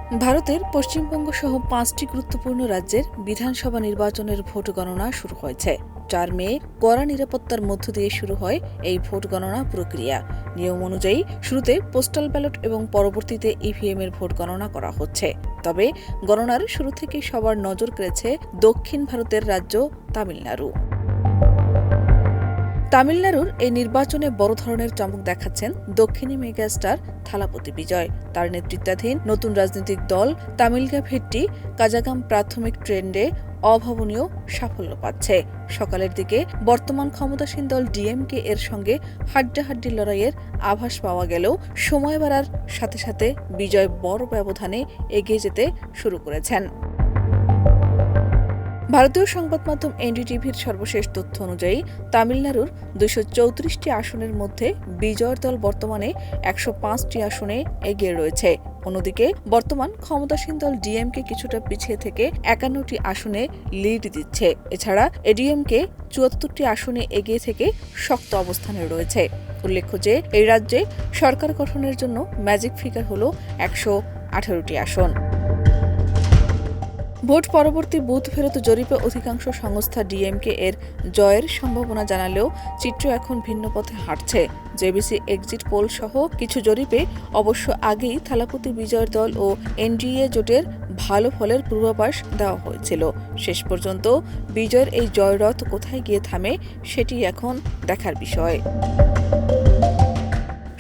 ভারতের পশ্চিমবঙ্গ সহ ৫টি গুরুত্বপূর্ণ রাজ্যের বিধানসভা নির্বাচনের ভোট গণনা শুরু হয়েছে। ৪ মে কড়া নিরাপত্তার মধ্য দিয়ে শুরু হয় এই ভোট গণনা প্রক্রিয়া। নিয়ম অনুযায়ী শুরুতে পোস্টাল ব্যালট এবং পরবর্তীতে ইভিএম এর ভোট গণনা করা হচ্ছে। তবে গণনার শুরু থেকে সবার নজর কেড়েছে দক্ষিণ ভারতের রাজ্য তামিলনাড়ু। তামিলনাড়ুর এই নির্বাচনে বড় ধরনের চমক দেখাচ্ছেন দক্ষিণী মেগাস্টার থালাপতি বিজয়। তার নেতৃত্বাধীন নতুন রাজনৈতিক দল তামিলগা ভেট্টি কাজাগাম প্রাথমিক ট্রেন্ডে অভাবনীয় সাফল্য পাচ্ছে। সকালের দিকে বর্তমান ক্ষমতাসীন দল ডিএমকে এর সঙ্গে হাড্ডাহাড্ডি লড়াইয়ের আভাস পাওয়া গেলেও সময় বাড়ার সাথে সাথে বিজয় বড় ব্যবধানে এগিয়ে যেতে শুরু করেছেন। ভারতীয় সংবাদ মাধ্যম এনডিটিভির সর্বশেষ তথ্য অনুযায়ী তামিলনাড়ুর ২৩৪টি আসনের মধ্যে বিজয়ের দল বর্তমানে ১০৫টি আসনে এগিয়ে রয়েছে। অন্যদিকে বর্তমান ক্ষমতাসীন দল ডিএমকে কিছুটা পিছিয়ে থেকে ৫১টি আসনে লিড দিচ্ছে। এছাড়া এডিএমকে ৭৪টি আসনে এগিয়ে থেকে শক্ত অবস্থানে রয়েছে। উল্লেখ্য যে এই রাজ্যে সরকার গঠনের জন্য ম্যাজিক ফিগার হল ১১৮টি আসন। ভোট পরবর্তী বুথ ফেরত জরিপে অধিকাংশ সংস্থা ডিএমকে এর জয়ের সম্ভাবনা জানালেও চিত্র এখন ভিন্ন পথে হাঁটছে। জেবিসি এক্সিট পোল সহ কিছু জরিপে অবশ্য আগেই থালাপতি বিজয়ের দল ও এনডিএ জোটের ভালো ফলের পূর্বাভাস দেওয়া হয়েছিল। শেষ পর্যন্ত বিজয়ের এই জয়রথ কোথায় গিয়ে থামে সেটি এখন দেখার বিষয়।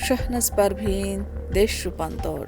শাহনাজ পারভীন, দেশ রূপান্তর।